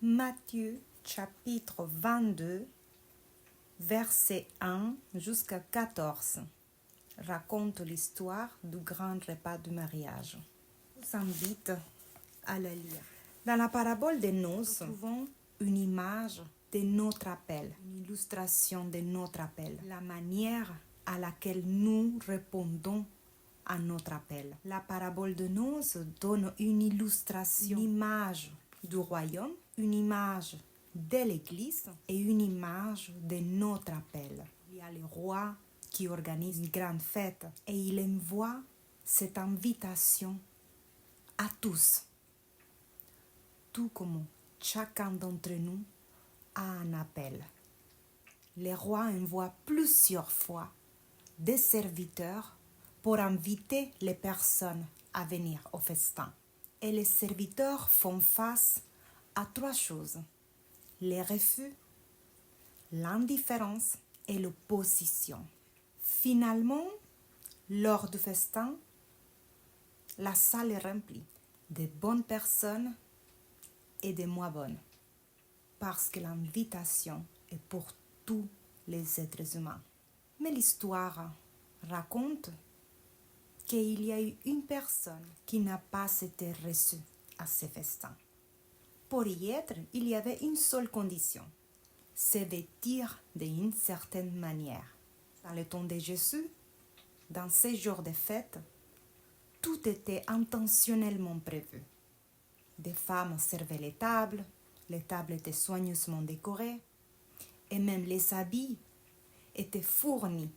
Matthieu chapitre 22, verset 1 jusqu'à 14 raconte l'histoire du grand repas du mariage. Je vous invite à le lire. Dans la parabole des noces, nous trouvons une image de notre appel, une illustration de notre appel, la manière à laquelle nous répondons à notre appel. La parabole des noces donne une illustration, une image du royaume, une image de l'Église et une image de notre appel. Il y a le roi qui organise une grande fête et il envoie cette invitation à tous. Tout comme chacun d'entre nous a un appel. Le roi envoie plusieurs fois des serviteurs pour inviter les personnes à venir au festin. Et les serviteurs font face à trois choses: les refus, l'indifférence et l'opposition. Finalement, lors du festin, la salle est remplie de bonnes personnes et de moins bonnes, parce que l'invitation est pour tous les êtres humains. Mais l'histoire raconte qu'il y a eu une personne qui n'a pas été reçue à ce festin. Pour y être, il y avait une seule condition: se vêtir d'une certaine manière. Dans le temps de Jésus, dans ces jours de fête, tout était intentionnellement prévu. Des femmes servaient les tables étaient soigneusement décorées, et même les habits étaient fournis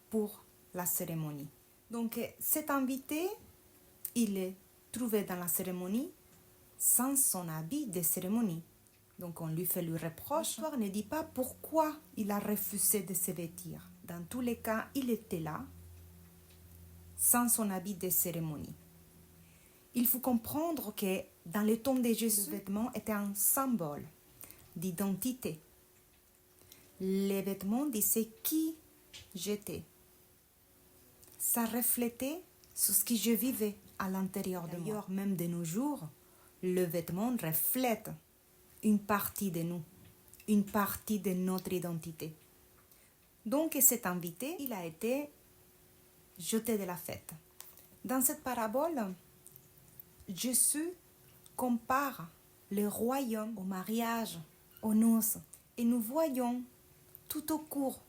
pour la cérémonie. Donc cet invité, il est trouvé dans la cérémonie sans son habit de cérémonie. Donc on lui fait le reproche. L'histoire ne dit pas pourquoi il a refusé de se vêtir. Dans tous les cas, il était là, sans son habit de cérémonie. Il faut comprendre que dans le temps de Jésus, le vêtement était un symbole d'identité. Les vêtements disaient qui j'étais. Ça reflétait sur ce que je vivais à l'intérieur de moi. D'ailleurs, même de nos jours, le vêtement reflète une partie de nous, une partie de notre identité. Donc cet invité, il a été jeté de la fête. Dans cette parabole, Jésus compare le royaume au mariage, aux noces. Et nous voyons tout au cours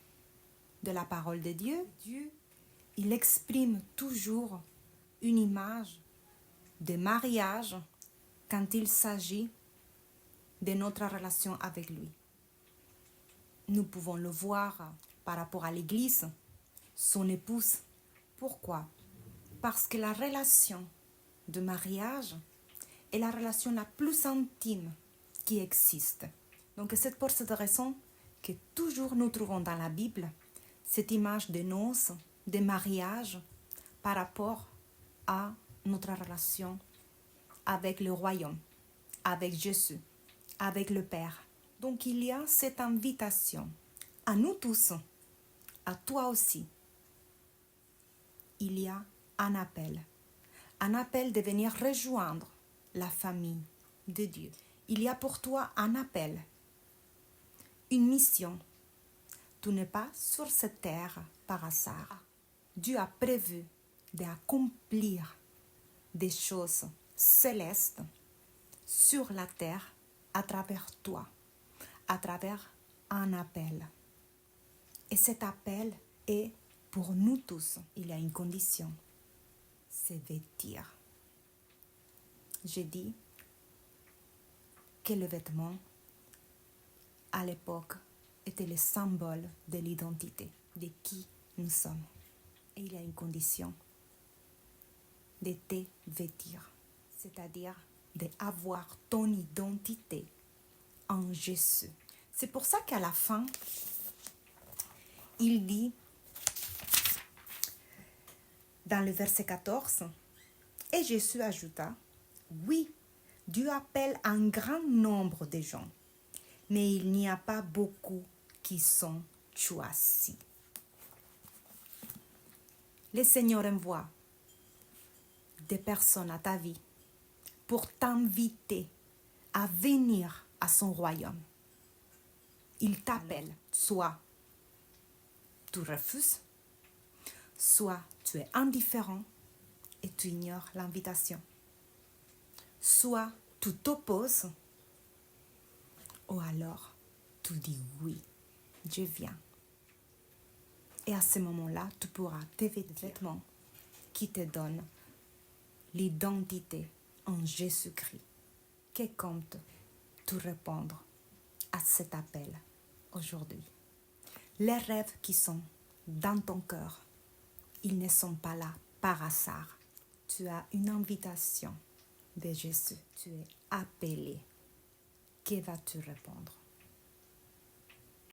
de la parole de Dieu, il exprime toujours une image de mariage quand il s'agit de notre relation avec lui. Nous pouvons le voir par rapport à l'Église, son épouse. Pourquoi? Parce que la relation de mariage est la relation la plus intime qui existe. Donc c'est pour cette raison que toujours nous trouvons dans la Bible cette image de noces, de mariage par rapport à notre relation avec le royaume, avec Jésus, avec le Père. Donc il y a cette invitation à nous tous, à toi aussi. Il y a un appel de venir rejoindre la famille de Dieu. Il y a pour toi un appel, une mission. Tu n'es pas sur cette terre par hasard. Dieu a prévu d'accomplir des choses célestes sur la terre à travers toi, à travers un appel. Et cet appel est pour nous tous. Il y a une condition: se vêtir. J'ai dit que le vêtement, à l'époque, était le symbole de l'identité, de qui nous sommes. Et il y a une condition: de te vêtir, c'est-à-dire d'avoir ton identité en Jésus. C'est pour ça qu'à la fin, il dit, dans le verset 14, et Jésus ajouta: oui, Dieu appelle un grand nombre de gens, mais il n'y a pas beaucoup qui sont choisis. Le Seigneur envoie des personnes à ta vie pour t'inviter à venir à son royaume. Il t'appelle, soit tu refuses, soit tu es indifférent et tu ignores l'invitation. Soit tu t'opposes, ou alors tu dis oui, je viens. Et à ce moment-là, tu pourras te vêtements qui te donnent l'identité en Jésus-Christ. Que comptes-tu répondre à cet appel aujourd'hui? Les rêves qui sont dans ton cœur, ils ne sont pas là par hasard. Tu as une invitation de Jésus. Tu es appelé. Que vas-tu répondre?